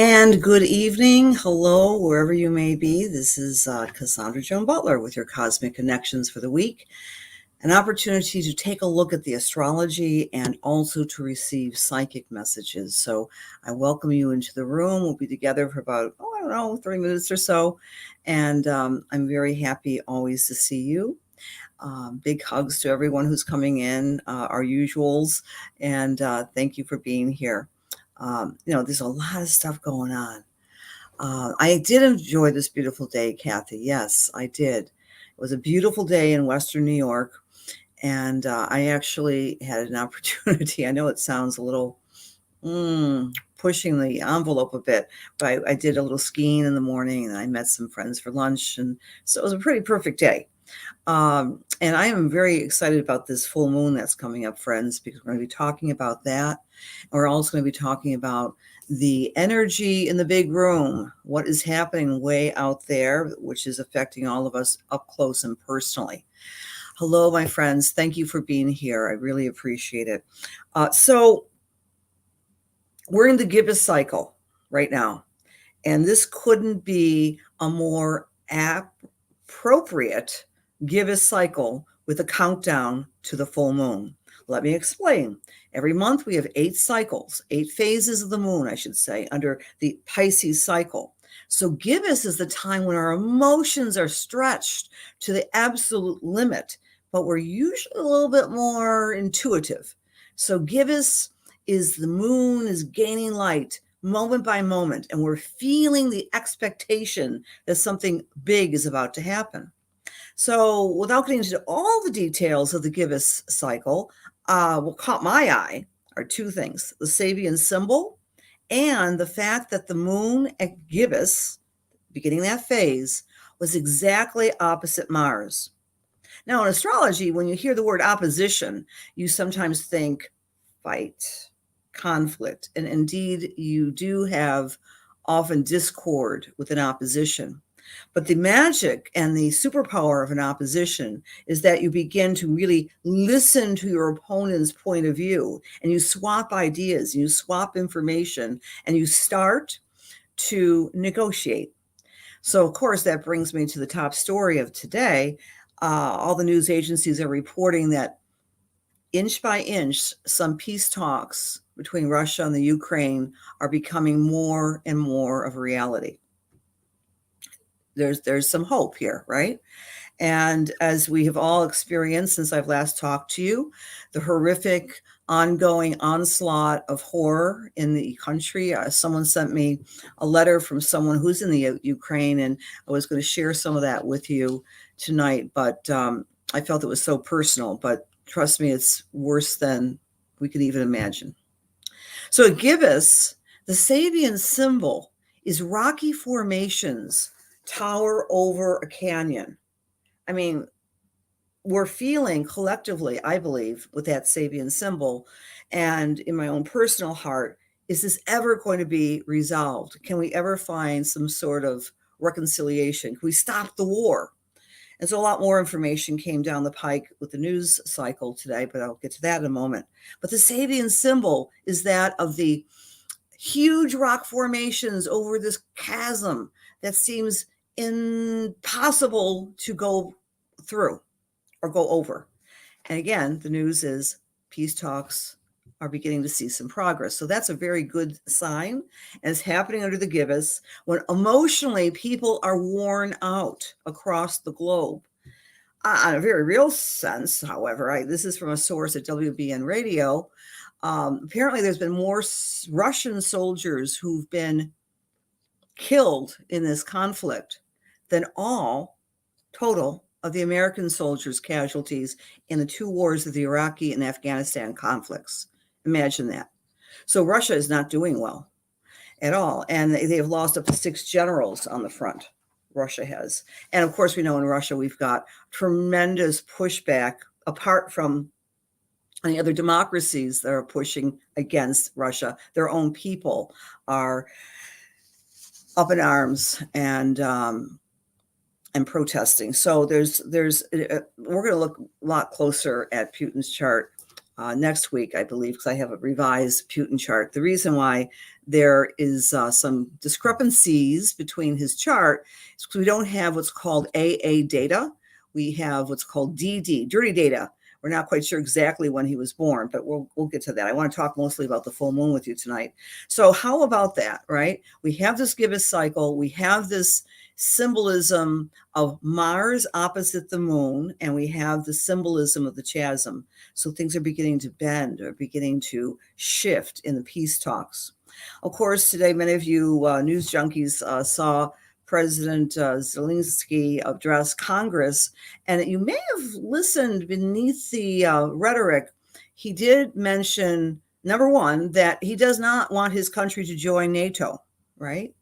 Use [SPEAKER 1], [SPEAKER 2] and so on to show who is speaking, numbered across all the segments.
[SPEAKER 1] And good evening. Hello, wherever you may be. This is Cassandra Joan Butler with your Cosmic Connections for the week. An opportunity to take a look at the astrology and also to receive psychic messages. So I welcome you into the room. We'll be together for about, 30 minutes or so. And I'm very happy always to see you. Big hugs to everyone who's coming in, our usuals. And thank you for being here. There's a lot of stuff going on. I did enjoy this beautiful day, Kathy. Yes, I did. It was a beautiful day in Western New York. And I actually had an opportunity. I know it sounds a little pushing the envelope a bit, but I did a little skiing in the morning and I met some friends for lunch. And so it was a pretty perfect day. And I am very excited about this full moon that's coming up, friends, because we're going to be talking about that. And we're also going to be talking about the energy in the big room, what is happening way out there, which is affecting all of us up close and personally. Hello, my friends. Thank you for being here. I really appreciate it. So we're in the gibbous cycle right now, and this couldn't be a more appropriate gibbous cycle with a countdown to the full moon. Let me explain. Every month we have 8 cycles, 8 phases of the moon, I should say, under the Pisces cycle. So gibbous is the time when our emotions are stretched to the absolute limit, but we're usually a little bit more intuitive. So gibbous is the moon is gaining light moment by moment, and we're feeling the expectation that something big is about to happen. So without getting into all the details of the gibbous cycle, what caught my eye are 2 things: the Sabian symbol and the fact that the moon at gibbous, beginning that phase, was exactly opposite Mars. Now, in astrology, when you hear the word opposition, you sometimes think fight, conflict, and indeed you do have often discord with an opposition. But the magic and the superpower of an opposition is that you begin to really listen to your opponent's point of view, and you swap ideas, you swap information, and you start to negotiate. So, of course, that brings me to the top story of today. All the news agencies are reporting that inch by inch, some peace talks between Russia and the Ukraine are becoming more and more of a reality. There's some hope here, right? And as we have all experienced since I've last talked to you, the horrific ongoing onslaught of horror in the country. Someone sent me a letter from someone who's in the Ukraine, and I was going to share some of that with you tonight, but I felt it was so personal. But trust me, it's worse than we could even imagine. So at gibbous, the Sabian symbol is rocky formations tower over a canyon. I mean, we're feeling collectively, I believe, with that Sabian symbol, and in my own personal heart, is this ever going to be resolved? Can we ever find some sort of reconciliation? Can we stop the war? And so a lot more information came down the pike with the news cycle today, but I'll get to that in a moment. But the Sabian symbol is that of the huge rock formations over this chasm that seems impossible to go through or go over. And again, the news is peace talks are beginning to see some progress. So that's a very good sign. And it's happening under the gibbous when emotionally people are worn out across the globe. On a very real sense, however, this is from a source at WBN Radio. Apparently, there's been more Russian soldiers who've been killed in this conflict than all total of the American soldiers' casualties in the 2 wars of the Iraqi and Afghanistan conflicts. Imagine that. So Russia is not doing well at all. And they have lost up to 6 generals on the front. Russia has. And of course, we know in Russia, we've got tremendous pushback apart from any other democracies that are pushing against Russia. Their own people are up in arms and protesting. So we're going to look a lot closer at Putin's chart next week, I believe, because I have a revised Putin chart. The reason why there is some discrepancies between his chart is because we don't have what's called AA data. We have what's called DD, dirty data. We're not quite sure exactly when he was born, but we'll get to that. I want to talk mostly about the full moon with you tonight. So how about that, right? We have this gibbous cycle. We have this symbolism of Mars opposite the moon, and we have the symbolism of the chasm. So things are beginning to bend or beginning to shift in the peace talks. Of course, today, many of you news junkies saw President Zelensky address Congress, and you may have listened beneath the rhetoric. He did mention, number one, that he does not want his country to join NATO, right?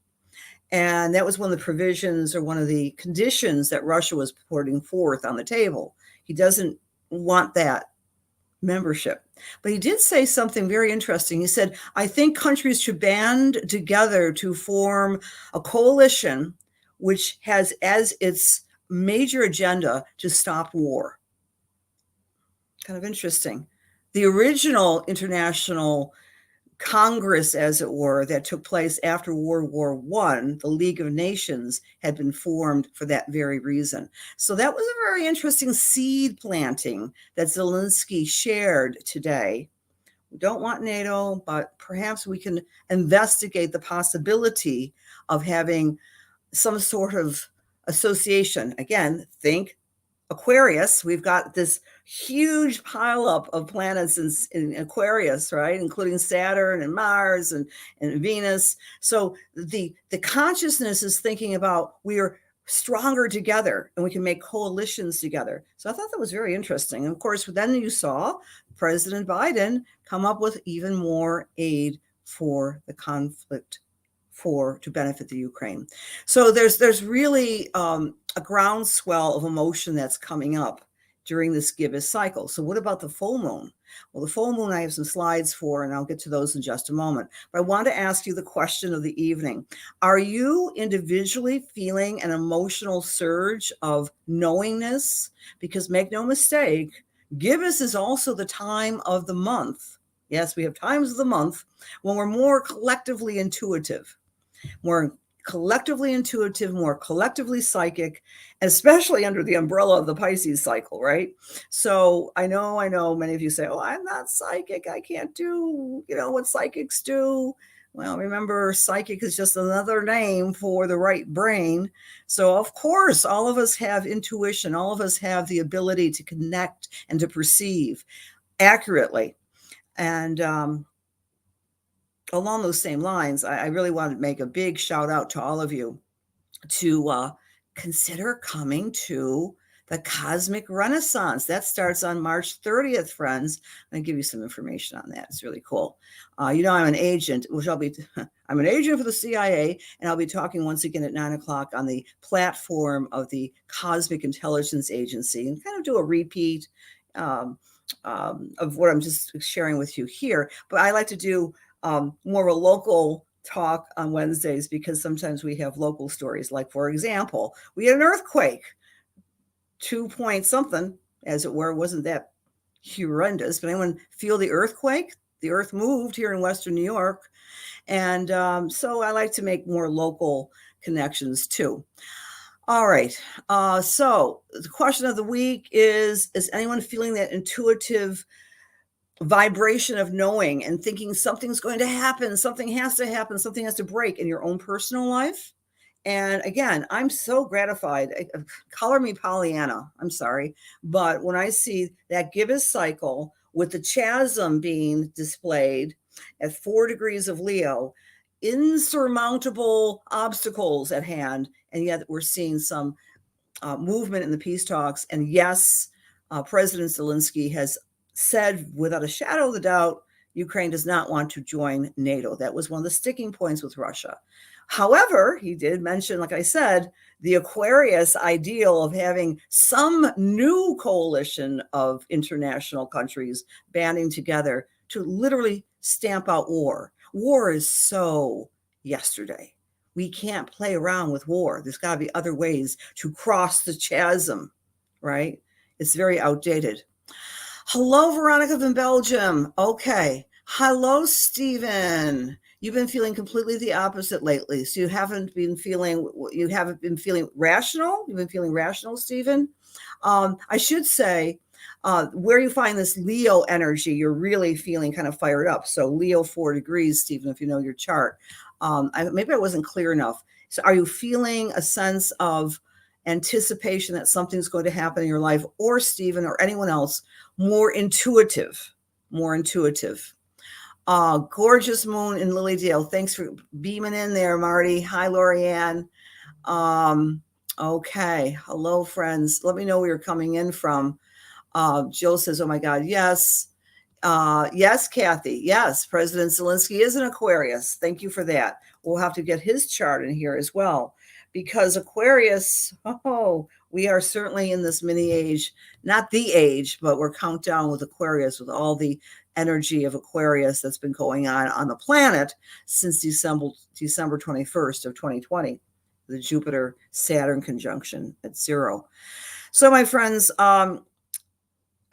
[SPEAKER 1] And that was one of the provisions or one of the conditions that Russia was putting forth on the table. He doesn't want that membership. But he did say something very interesting. He said, I think countries should band together to form a coalition which has as its major agenda to stop war. Kind of interesting. The original international Congress, as it were, that took place after World War I, the League of Nations, had been formed for that very reason. So that was a very interesting seed planting that Zelensky shared today. We don't want NATO, but perhaps we can investigate the possibility of having some sort of association. Again, think Aquarius. We've got this huge pileup of planets in Aquarius, right? Including Saturn and Mars and Venus. So the consciousness is thinking about we are stronger together and we can make coalitions together. So I thought that was very interesting. And of course, then you saw President Biden come up with even more aid for the conflict to benefit the Ukraine. So there's really a groundswell of emotion that's coming up during this gibbous cycle. So what about the full moon? Well, the full moon I have some slides for, and I'll get to those in just a moment. But I want to ask you the question of the evening. Are you individually feeling an emotional surge of knowingness? Because make no mistake, gibbous is also the time of the month. Yes, we have times of the month when we're more collectively intuitive. More collectively intuitive, more collectively psychic, especially under the umbrella of the Pisces cycle, right? So I know many of you say, oh, I'm not psychic. I can't do, what psychics do. Well, remember, psychic is just another name for the right brain. So of course, all of us have intuition. All of us have the ability to connect and to perceive accurately. And, along those same lines, I really want to make a big shout out to all of you to consider coming to the Cosmic Renaissance. That starts on March 30th, friends. I'm going to give you some information on that. It's really cool. I'm an agent, I'm an agent for the CIA, and I'll be talking once again at 9:00 on the platform of the Cosmic Intelligence Agency and kind of do a repeat of what I'm just sharing with you here. But I like to do more of a local talk on Wednesdays because sometimes we have local stories. Like, for example, we had an earthquake, 2 point something, as it were. It wasn't that horrendous, but anyone feel the earthquake? The earth moved here in Western New York. And so I like to make more local connections too. All right. So the question of the week is anyone feeling that intuitive vibration of knowing and thinking something's going to happen, something has to break in your own personal life? And again, I'm so gratified. Color me Pollyanna, I'm sorry. But when I see that gibbous cycle with the chasm being displayed at 4 degrees of Leo, insurmountable obstacles at hand, and yet we're seeing some movement in the peace talks. And yes, President Zelensky has said without a shadow of a doubt, Ukraine does not want to join NATO. That was one of the sticking points with Russia. However, he did mention, like I said, the Aquarius ideal of having some new coalition of international countries banding together to literally stamp out war. War is so yesterday. We can't play around with war. There's got to be other ways to cross the chasm, right? It's very outdated. Hello, Veronica from Belgium. Okay. Hello, Stephen. You've been feeling completely the opposite lately. So you haven't been feeling rational. You've been feeling rational, Stephen. I should say, where you find this Leo energy, you're really feeling kind of fired up. So Leo 4 degrees, Stephen, if you know your chart. Maybe I wasn't clear enough. So are you feeling a sense of anticipation that something's going to happen in your life, or Stephen or anyone else, more intuitive, more intuitive? Gorgeous moon in Lilydale. Thanks for beaming in there, Marty. Hi, Lorianne. Okay. Hello, friends. Let me know where you're coming in from. Jill says, oh my God, yes. Yes, Kathy. Yes, President Zelensky is an Aquarius. Thank you for that. We'll have to get his chart in here as well, because Aquarius, we are certainly in this mini age, not the age, but we're countdown with Aquarius, with all the energy of Aquarius that's been going on the planet since December 21st of 2020, the Jupiter Saturn conjunction at 0. So my friends, I'm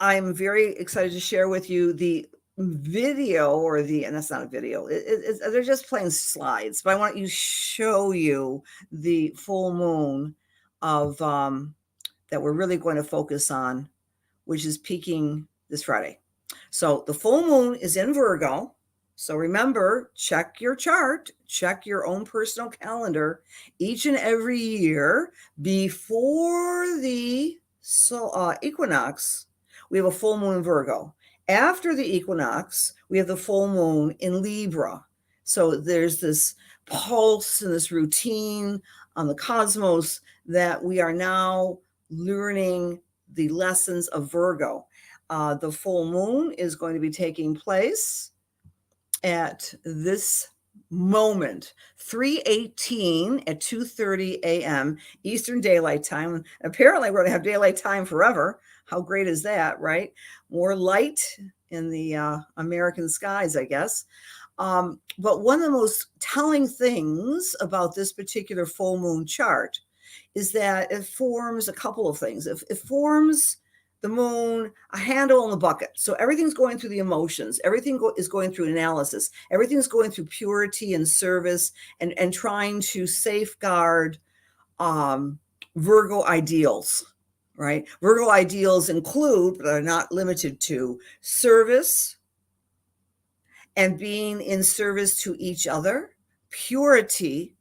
[SPEAKER 1] very excited to share with you the video, and that's not a video. They're just plain slides, but I want to show you the full moon of that we're really going to focus on, which is peaking this Friday. So the full moon is in Virgo. So remember, check your chart, check your own personal calendar each and every year before the equinox. We have a full moon in Virgo. After the equinox, we have the full moon in Libra. So there's this pulse and this routine on the cosmos that we are now learning the lessons of Virgo. The full moon is going to be taking place at this moment, 3:18 at 2:30 a.m. Eastern Daylight Time. Apparently, we're going to have daylight time forever. How great is that, right? More light in the American skies, I guess. But one of the most telling things about this particular full moon chart is that it forms a couple of things. It forms the moon a handle in the bucket. So everything's going through the emotions. Everything is going through analysis. Everything's going through purity and service and trying to safeguard Virgo ideals. Right? Virgo ideals include, but are not limited to, service and being in service to each other, purity,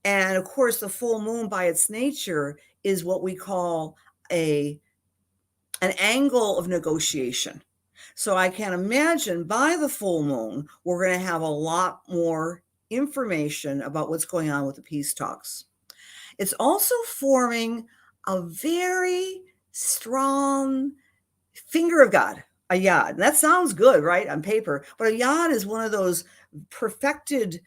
[SPEAKER 1] and of course, the full moon by its nature is what we call an angle of negotiation. So I can imagine by the full moon, we're going to have a lot more information about what's going on with the peace talks. It's also forming a very strong finger of God, a yod. And that sounds good, right, on paper, but a yod is one of those perfected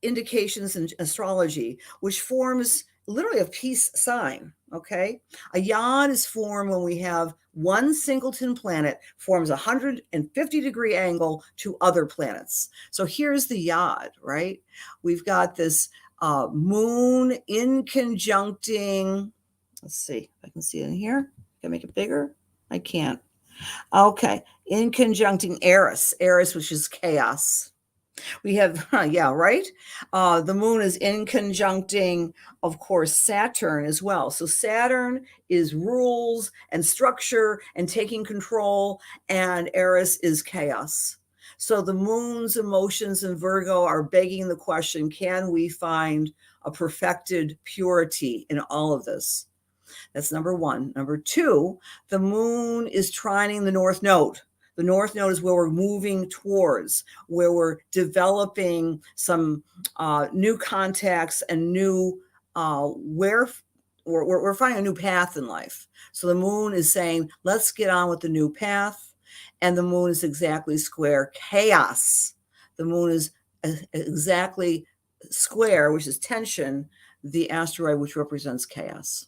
[SPEAKER 1] indications in astrology, which forms literally a peace sign, okay? A yod is formed when we have one singleton planet forms a 150-degree angle to other planets. So here's the yod, right? We've got this moon in conjuncting, let's see if I can see it in here. Can I make it bigger? I can't. Okay, in conjuncting Eris, which is chaos. We have, yeah, right? The moon is in conjuncting, of course, Saturn as well. So Saturn is rules and structure and taking control, and Eris is chaos. So the moon's emotions in Virgo are begging the question, can we find a perfected purity in all of this? That's number one. Number two, the moon is trining the North Node. The North Node is where we're moving towards, where we're developing some new contacts and new, where we're finding a new path in life. So the moon is saying, let's get on with the new path. And the moon is exactly square chaos. The moon is exactly square, which is tension, the asteroid, which represents chaos.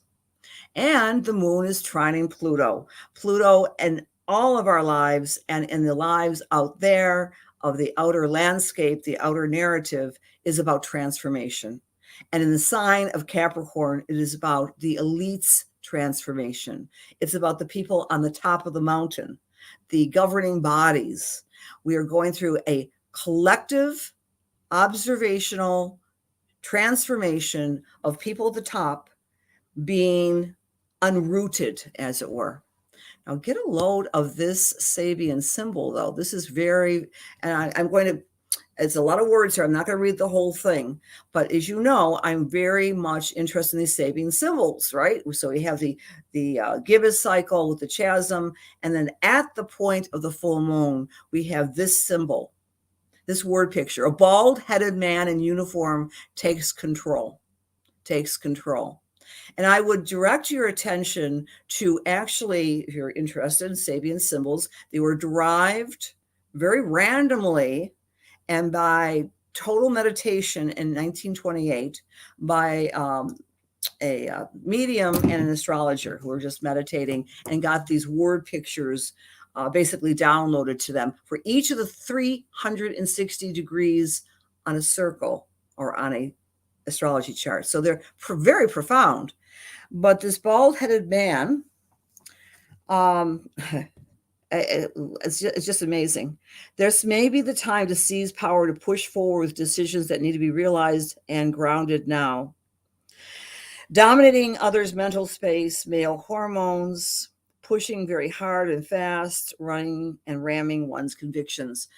[SPEAKER 1] And the moon is trining Pluto. Pluto and all of our lives and in the lives out there of the outer landscape, the outer narrative is about transformation. And in the sign of Capricorn, it is about the elite's transformation. It's about the people on the top of the mountain. the governing bodies. We are going through a collective observational transformation of people at the top being unrooted, as it were. Now get a load of this Sabian symbol, though. This is very, and I'm going to, it's a lot of words here. I'm not going to read the whole thing, but as you know, I'm very much interested in these Sabian symbols, right? So we have the gibbous cycle with the chasm, and then at the point of the full moon, we have this symbol, this word picture. A bald-headed man in uniform takes control, takes control. And I would direct your attention to, actually, if you're interested in Sabian symbols, they were derived very randomly and by total meditation in 1928 by a medium and an astrologer who were just meditating and got these word pictures basically downloaded to them for each of the 360 degrees on a circle or on a astrology chart. So they're very profound. But this bald-headed man, it's just amazing. This may be the time to seize power, to push forward with decisions that need to be realized and grounded now. Dominating others' mental space, male hormones, pushing very hard and fast, running and ramming one's convictions.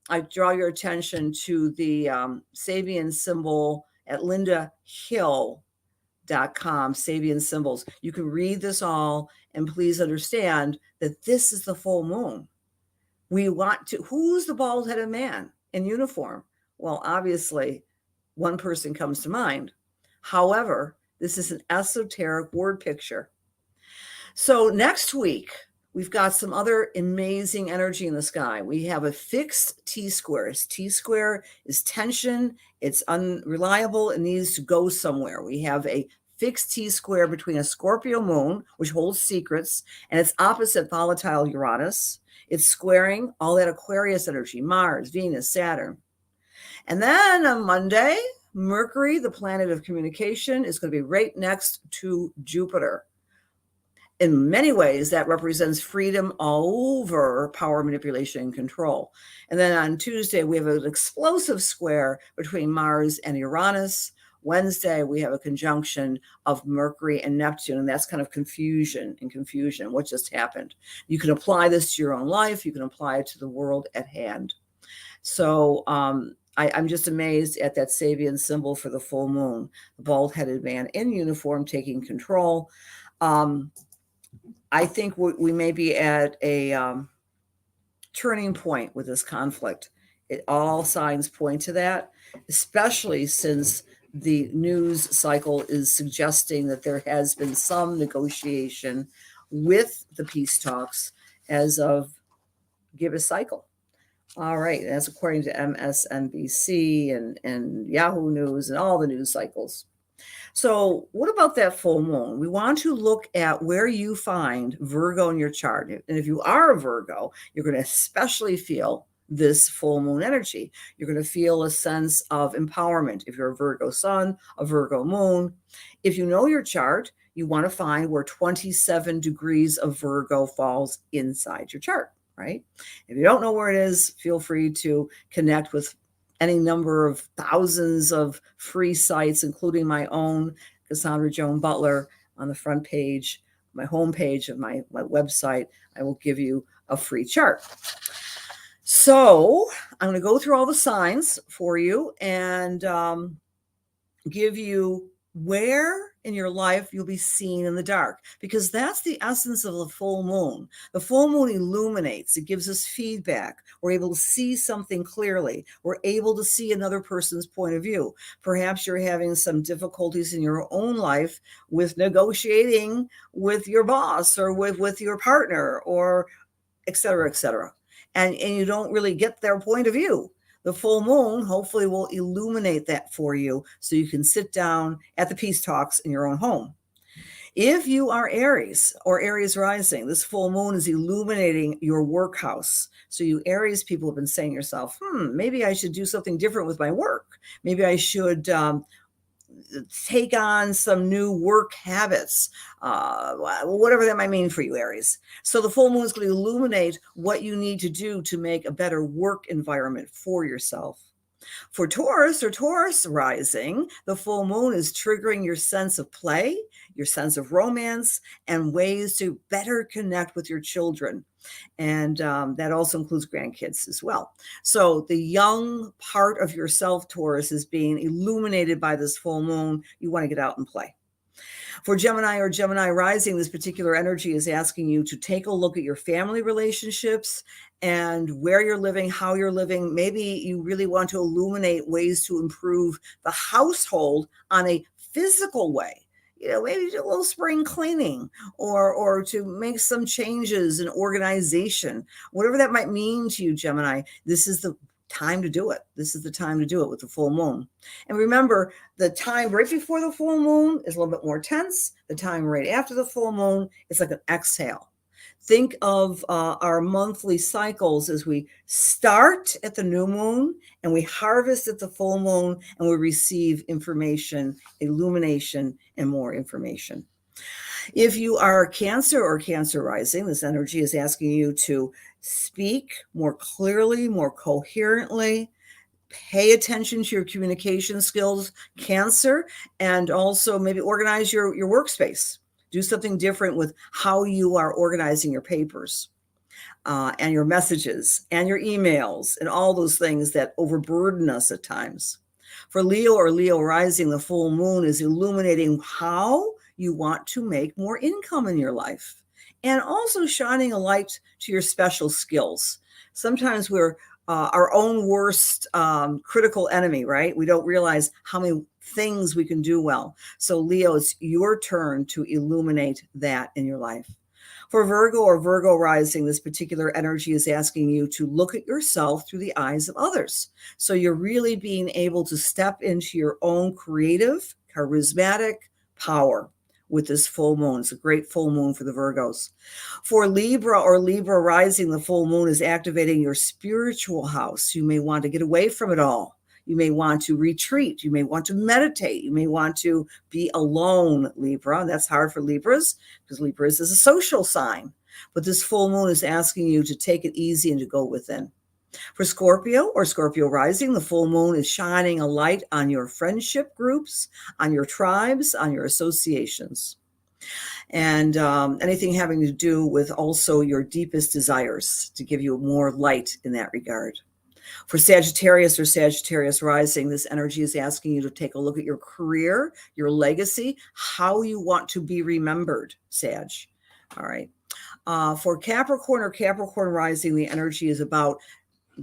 [SPEAKER 1] I draw your attention to the Sabian symbol at lindahill.com, Sabian symbols. You can read this all, and please understand that this is the full moon. We want to, who's the bald-headed man in uniform? Well, obviously, one person comes to mind. However, this is an esoteric word picture. So next week, we've got some other amazing energy in the sky. We have a fixed T-square. T-square is tension. It's unreliable. It needs to go somewhere. We have a fixed T-square between a Scorpio moon, which holds secrets, and its opposite volatile Uranus. It's squaring all that Aquarius energy, Mars, Venus, Saturn. And then on Monday, Mercury, the planet of communication, is going to be right next to Jupiter. In many ways, that represents freedom over power, manipulation, and control. And then on Tuesday, we have an explosive square between Mars and Uranus. Wednesday, we have a conjunction of Mercury and Neptune, and that's kind of confusion. What just happened? You can apply this to your own life. You can apply it to the world at hand. So I'm just amazed at that Sabian symbol for the full moon, the bald-headed man in uniform taking control. I think we may be at a turning point with this conflict. All signs point to that, especially since the news cycle is suggesting that there has been some negotiation with the peace talks as of gibbous cycle. All right, that's according to MSNBC and Yahoo News and all the news cycles. So what about that full moon? We want to look at where you find Virgo in your chart. And if you are a Virgo, you're going to especially feel this full moon energy. You're going to feel a sense of empowerment. If you're a Virgo sun, a Virgo moon. If you know your chart, you want to find where 27 degrees of Virgo falls inside your chart, right? If you don't know where it is, feel free to connect with any number of thousands of free sites, including my own, Cassandra Joan Butler, on the front page, my homepage of my website. I will give you a free chart. So I'm going to go through all the signs for you and give you where in your life you'll be seen in the dark, because that's the essence of the full moon. The full moon illuminates. It gives us feedback. We're able to see something clearly. We're able to see another person's point of view. Perhaps you're having some difficulties in your own life with negotiating with your boss or with your partner, or et cetera, et cetera. And you don't really get their point of view. The full moon hopefully will illuminate that for you so you can sit down at the peace talks in your own home. If you are Aries or Aries rising, this full moon is illuminating your workhouse. So you Aries people have been saying to yourself, maybe I should do something different with my work. Maybe I should take on some new work habits, whatever that might mean for you, Aries. So the full moon is going to illuminate what you need to do to make a better work environment for yourself. For Taurus or Taurus rising, the full moon is triggering your sense of play, your sense of romance, and ways to better connect with your children. And that also includes grandkids as well. So the young part of yourself, Taurus, is being illuminated by this full moon. You want to get out and play. For Gemini or Gemini rising, this particular energy is asking you to take a look at your family relationships and where you're living, how you're living. Maybe you really want to illuminate ways to improve the household on a physical way. Maybe do a little spring cleaning or to make some changes in organization, whatever that might mean to you, Gemini. This is the time to do it. This is the time to do it with the full moon. And remember, the time right before the full moon is a little bit more tense. The time right after the full moon is like an exhale. Think of our monthly cycles as we start at the new moon and we harvest at the full moon and we receive information, illumination, and more information. If you are Cancer or Cancer rising, this energy is asking you to speak more clearly, more coherently, pay attention to your communication skills, Cancer, and also maybe organize your workspace. Do something different with how you are organizing your papers and your messages and your emails and all those things that overburden us at times. For Leo or Leo rising, the full moon is illuminating how you want to make more income in your life and also shining a light to your special skills. Sometimes we're our own worst critical enemy, right? We don't realize how many things we can do well. So Leo, it's your turn to illuminate that in your life. For Virgo or Virgo rising, this particular energy is asking you to look at yourself through the eyes of others. So you're really being able to step into your own creative, charismatic power with this full moon. It's a great full moon for the Virgos. For Libra or Libra rising, the full moon is activating your spiritual house. You may want to get away from it all. You may want to retreat. You may want to meditate. You may want to be alone, Libra. And that's hard for Libras because Libras is a social sign. But this full moon is asking you to take it easy and to go within. For Scorpio or Scorpio rising, the full moon is shining a light on your friendship groups, on your tribes, on your associations, and anything having to do with also your deepest desires to give you more light in that regard. For Sagittarius or Sagittarius rising, this energy is asking you to take a look at your career, your legacy, how you want to be remembered, Sag. All right. For Capricorn or Capricorn rising, the energy is about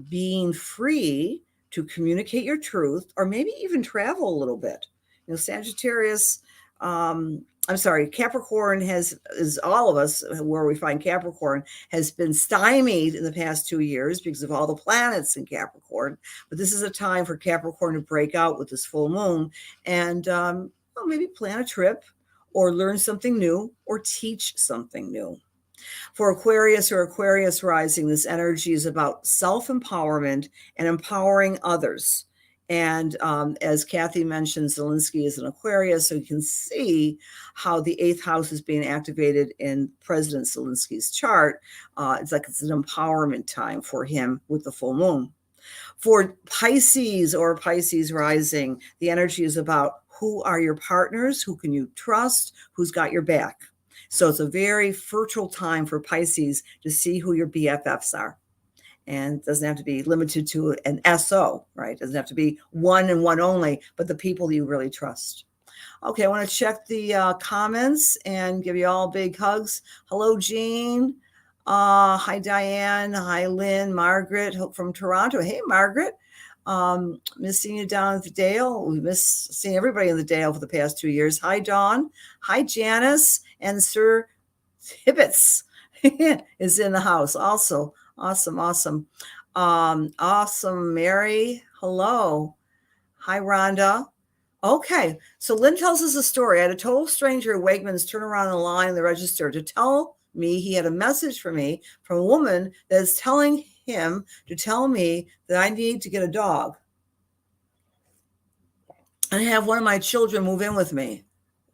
[SPEAKER 1] being free to communicate your truth or maybe even travel a little bit. Sagittarius, Capricorn is all of us where we find Capricorn has been stymied in the past 2 years because of all the planets in Capricorn. But this is a time for Capricorn to break out with this full moon and maybe plan a trip or learn something new or teach something new. For Aquarius or Aquarius rising, this energy is about self-empowerment and empowering others. And as Kathy mentioned, Zelensky is an Aquarius, so you can see how the 8th house is being activated in President Zelensky's chart. It's like it's an empowerment time for him with the full moon. For Pisces or Pisces rising, the energy is about who are your partners, who can you trust, who's got your back. So it's a very fertile time for Pisces to see who your BFFs are. And it doesn't have to be limited to an SO, right? It doesn't have to be one and one only, but the people you really trust. Okay, I want to check the comments and give you all big hugs. Hello, Jean. Hi, Diane. Hi, Lynn. Margaret from Toronto. Hey, Margaret. Miss seeing you down at the Dale. We miss seeing everybody in the Dale for the past 2 years. Hi, Dawn. Hi, Janice. And Sir Hibbets is in the house also. Awesome. Awesome, Mary. Hello. Hi, Rhonda. Okay, so Lynn tells us a story. I had a total stranger at Wegmans turn around the line in the register to tell me he had a message for me from a woman that is telling him to tell me that I need to get a dog. and have one of my children move in with me.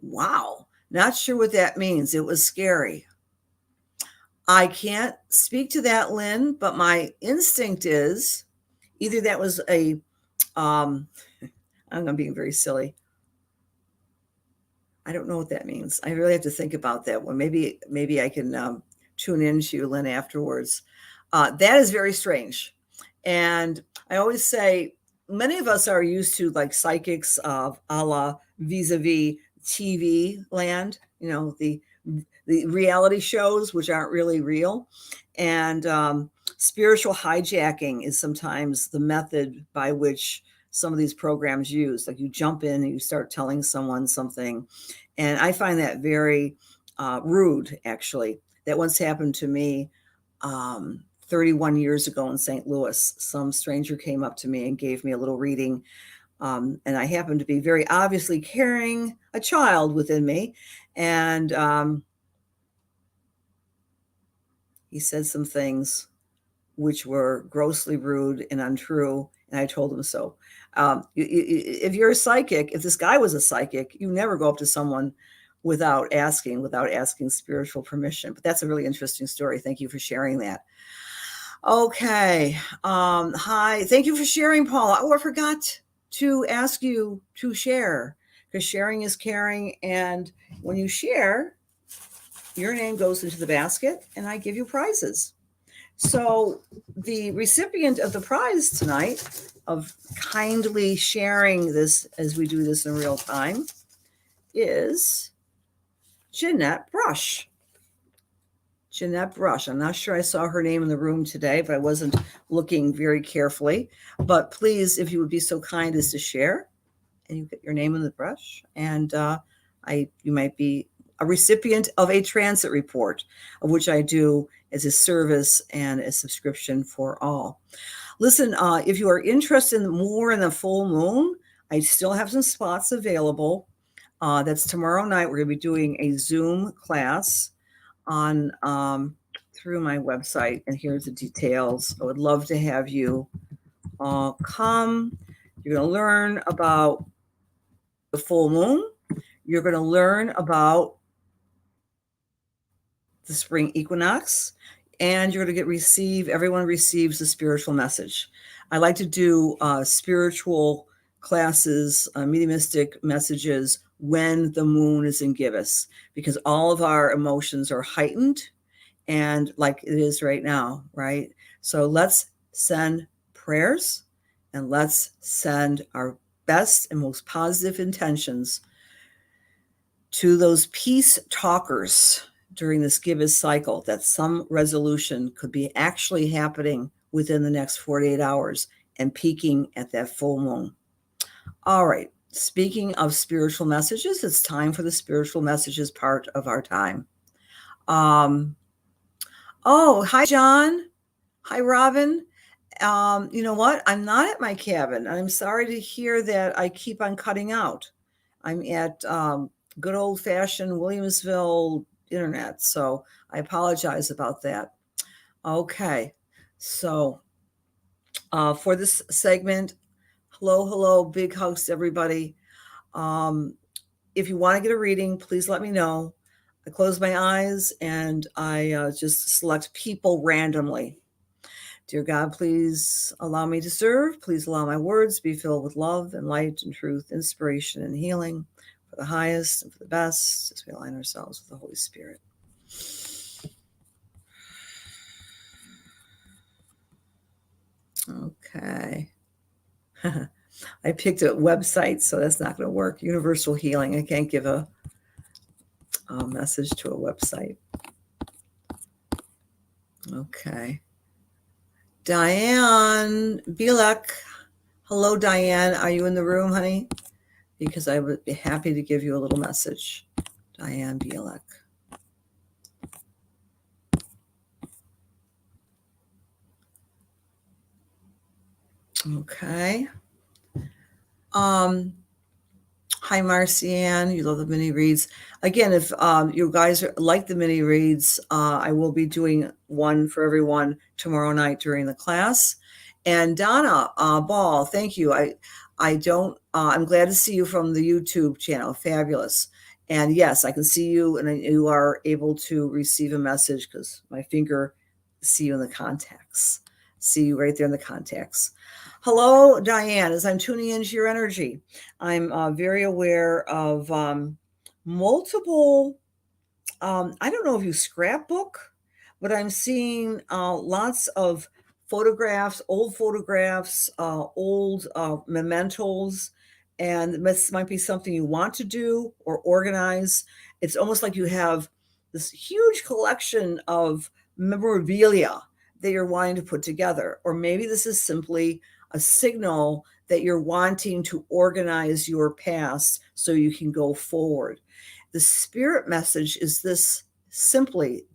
[SPEAKER 1] Wow. Not sure what that means. It was scary. I can't speak to that, Lynn, but my instinct is either that was I'm being very silly. I don't know what that means. I really have to think about that one. Maybe I can tune into you, Lynn, afterwards. That is very strange. And I always say, many of us are used to like psychics of a la vis-a-vis TV land, the reality shows, which aren't really real. And spiritual hijacking is sometimes the method by which some of these programs use. Like you jump in and you start telling someone something. And I find that very rude, actually. That once happened to me 31 years ago in St. Louis. Some stranger came up to me and gave me a little reading. And I happened to be very obviously carrying a child within me. And he said some things which were grossly rude and untrue. And I told him so. If you're a psychic, if this guy was a psychic, you never go up to someone without asking spiritual permission. But that's a really interesting story. Thank you for sharing that. Okay. Hi. Thank you for sharing, Paula. Oh, I forgot to ask you to share, because sharing is caring. And when you share, your name goes into the basket and I give you prizes. So the recipient of the prize tonight of kindly sharing this as we do this in real time is Jeanette Brush. Jeanette Brush. I'm not sure I saw her name in the room today, but I wasn't looking very carefully. But please, if you would be so kind as to share, and you get your name in the brush, and you might be a recipient of a transit report, of which I do as a service and a subscription for all. Listen, if you are interested more in the full moon, I still have some spots available. That's tomorrow night. We're going to be doing a Zoom class on through my website, and here's the details. I would love to have you all come. You're going to learn about the full moon. You're going to learn about the spring equinox, and you're going to everyone receives a spiritual message. I like to do spiritual classes, mediumistic messages when the moon is in gibbous, because all of our emotions are heightened, and like it is right now, right? So let's send prayers and let's send our best and most positive intentions to those peace talkers during this gibbous cycle, that some resolution could be actually happening within the next 48 hours and peaking at that full moon. All right. Speaking of spiritual messages, it's time for the spiritual messages part of our time. Oh, hi, John. Hi, Robin. You know what? I'm not at my cabin. I'm sorry to hear that I keep on cutting out. I'm at good old-fashioned Williamsville internet, so I apologize about that. Okay, so for this segment, hello, big hugs to everybody. If you want to get a reading, please let me know. I close my eyes and I just select people randomly. Dear God, please allow me to serve. Please allow my words to be filled with love and light and truth, inspiration and healing for the highest and for the best, as we align ourselves with the Holy Spirit. Okay. I picked a website, so that's not going to work. Universal Healing. I can't give a message to a website. Okay. Diane Bielek. Hello, Diane. Are you in the room, honey? Because I would be happy to give you a little message. Diane Bielek. Okay. Hi, Marcianne. You love the mini reads. Again, if you guys like the mini reads, I will be doing one for everyone tomorrow night during the class. And Donna Ball, thank you. I don't I'm glad to see you from the YouTube channel. Fabulous. And yes, I can see you, and you are able to receive a message because my finger see you in the contacts. See you right there in the contacts. Hello, Diane. As I'm tuning into your energy, I'm very aware of multiple. I don't know if you scrapbook, but I'm seeing lots of photographs, old mementos, and this might be something you want to do or organize. It's almost like you have this huge collection of memorabilia that you're wanting to put together, or maybe this is simply a signal that you're wanting to organize your past so you can go forward. The spirit message is this simply,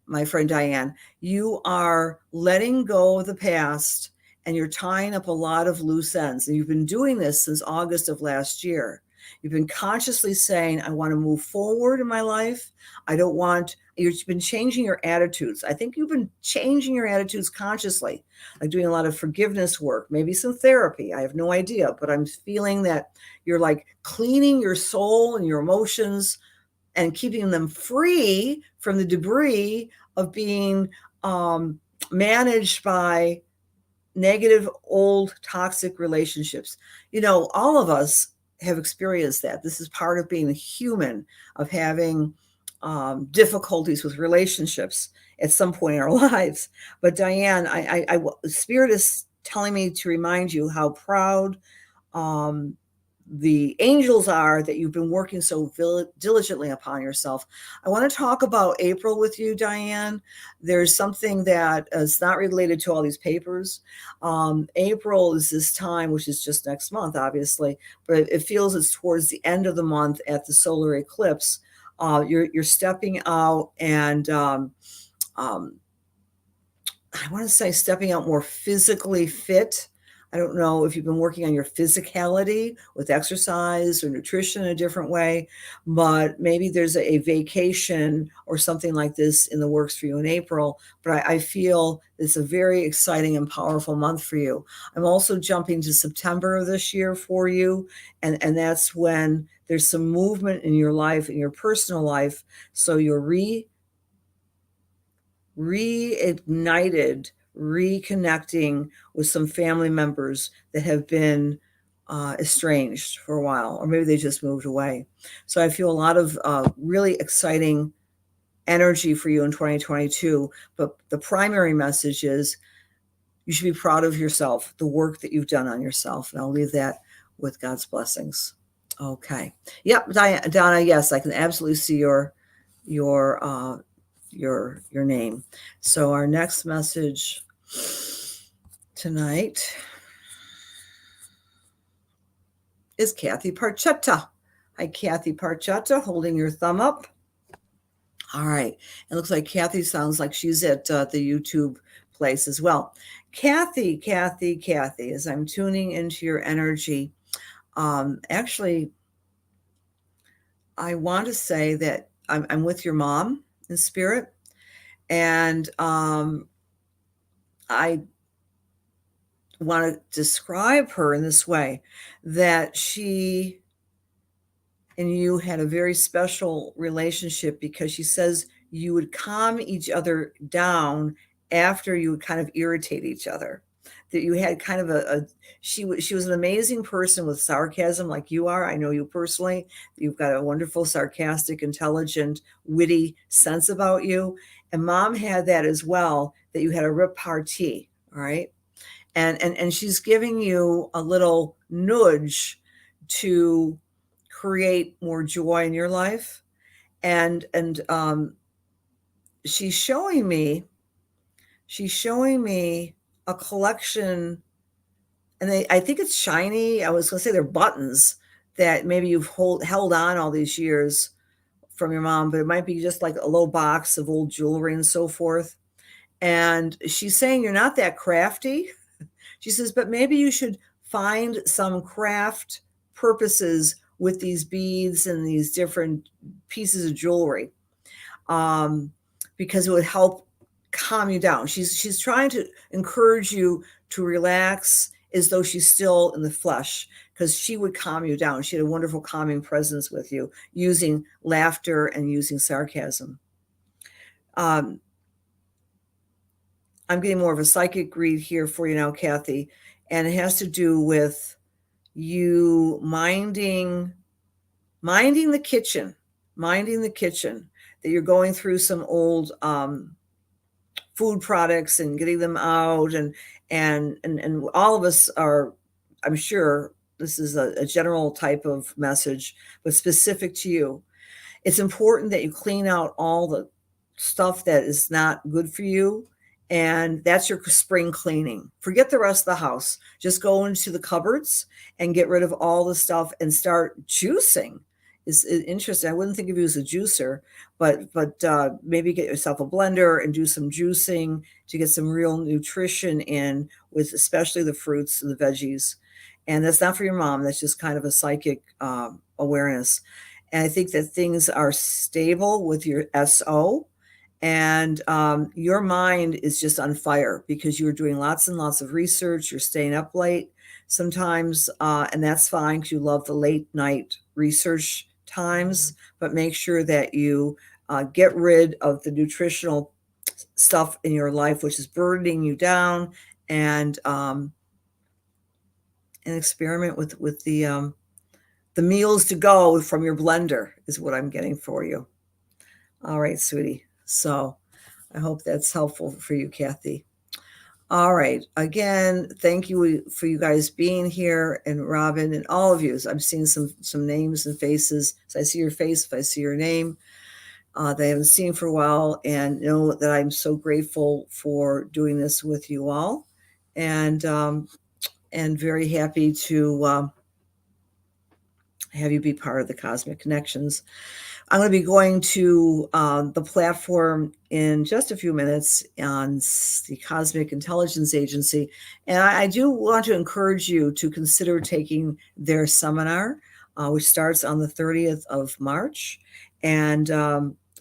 [SPEAKER 1] my friend Diane, you are letting go of the past and you're tying up a lot of loose ends. And you've been doing this since August of last year. You've been consciously saying, I want to move forward in my life. I don't want, you've been changing your attitudes. I think you've been changing your attitudes consciously, like doing a lot of forgiveness work, maybe some therapy. I have no idea, but I'm feeling that you're like cleaning your soul and your emotions and keeping them free from the debris of being managed by negative, old, toxic relationships. You know, all of us have experienced that. This is part of being a human, of having difficulties with relationships at some point in our lives. But Diane, Spirit is telling me to remind you how proud the angels are that you've been working so diligently upon yourself. I want to talk about April with you, Diane. There's something that is not related to all these papers. April is this time, which is just next month, obviously, but it feels it's towards the end of the month at the solar eclipse. You're stepping out and I want to say stepping out more physically fit. I don't know if you've been working on your physicality with exercise or nutrition in a different way, but maybe there's a vacation or something like this in the works for you in April. But I feel it's a very exciting and powerful month for you. I'm also jumping to September of this year for you. And that's when there's some movement in your life, in your personal life. So you're reignited, reconnecting with some family members that have been estranged for a while, or maybe they just moved away. So I feel a lot of really exciting energy for you in 2022. But the primary message is you should be proud of yourself, the work that you've done on yourself. And I'll leave that with God's blessings. Okay. Yep, Donna, yes, I can absolutely see your name. So our next message tonight is Kathy Parchetta. Hi, Kathy Parchetta, holding your thumb up. All right. It looks like Kathy sounds like she's at the YouTube place as well. Kathy, as I'm tuning into your energy, actually, I want to say that I'm with your mom in spirit. And I want to describe her in this way, that she and you had a very special relationship, because she says you would calm each other down after you would kind of irritate each other. That you had kind of she was an amazing person with sarcasm, like you are. I know you personally. You've got a wonderful, sarcastic, intelligent, witty sense about you. And mom had that as well, that you had a repartee, all right? And she's giving you a little nudge to create more joy in your life. And she's showing me a collection, and I think it's shiny. I was going to say they're buttons that maybe you've held on all these years from your mom, but it might be just like a little box of old jewelry and so forth. And she's saying you're not that crafty. She says, but maybe you should find some craft purposes with these beads and these different pieces of jewelry, because it would help calm you down. She's trying to encourage you to relax, as though she's still in the flesh. because she would calm you down. She had a wonderful calming presence with you, using laughter and using sarcasm. I'm getting more of a psychic read here for you now, Kathy, and it has to do with you minding the kitchen, that you're going through some old food products and getting them out, and all of us are, I'm sure this is a general type of message, but specific to you. It's important that you clean out all the stuff that is not good for you. And that's your spring cleaning. Forget the rest of the house. Just go into the cupboards and get rid of all the stuff and start juicing. Is interesting. I wouldn't think of you as a juicer, but maybe get yourself a blender and do some juicing to get some real nutrition in, with especially the fruits and the veggies. And that's not for your mom. That's just kind of a psychic awareness. And I think that things are stable with your SO, and your mind is just on fire because you're doing lots and lots of research. You're staying up late sometimes, and that's fine because you love the late night research times, but make sure that you get rid of the nutritional stuff in your life, which is burdening you down, and experiment with the meals to go from your blender is what I'm getting for you. All right, sweetie. So I hope that's helpful for you, Kathy. All right. Again, thank you for you guys being here, and Robin and all of you. I'm seeing some names and faces. So I see your face, if I see your name, that I haven't seen for a while, and know that I'm so grateful for doing this with you all, and very happy to have you be part of the Cosmic Connections. I'm going to be going to the platform in just a few minutes on the Cosmic Intelligence Agency. And I do want to encourage you to consider taking their seminar, which starts on the 30th of March. And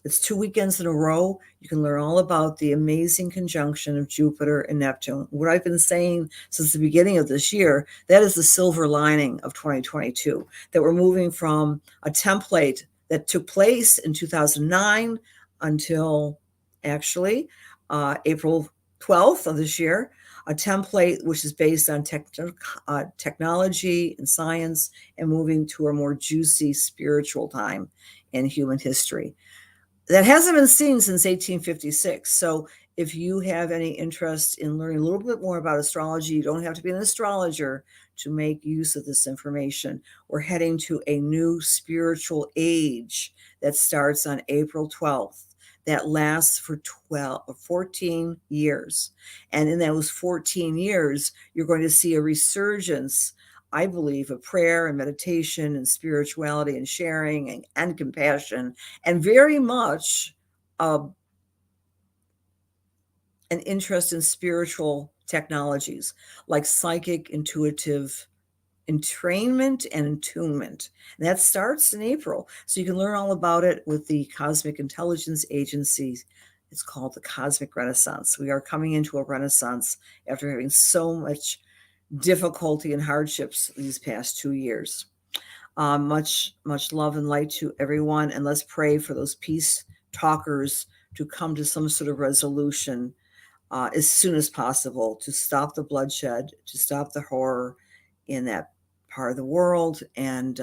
[SPEAKER 1] it's 2 weekends in a row. You can learn all about the amazing conjunction of Jupiter and Neptune. What I've been saying since the beginning of this year, that is the silver lining of 2022, that we're moving from a template that took place in 2009 until actually April 12th of this year, a template which is based on technology and science, and moving to a more juicy spiritual time in human history that hasn't been seen since 1856. So if you have any interest in learning a little bit more about astrology, you don't have to be an astrologer to make use of this information. We're heading to a new spiritual age that starts on April 12th, that lasts for 14 years. And in those 14 years, you're going to see a resurgence, I believe, of prayer and meditation and spirituality and sharing and compassion, and very much an interest in spiritual technologies like psychic, intuitive entrainment and attunement. And that starts in April. So you can learn all about it with the Cosmic Intelligence Agency. It's called the Cosmic Renaissance. We are coming into a renaissance after having so much difficulty and hardships these past 2 years. Much love and light to everyone, and let's pray for those peace talkers to come to some sort of resolution as soon as possible, to stop the bloodshed, to stop the horror in that part of the world, and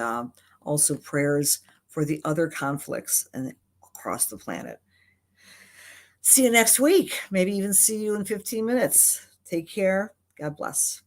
[SPEAKER 1] also prayers for the other conflicts and across the planet. See you next week. Maybe even see you in 15 minutes. Take care. God bless.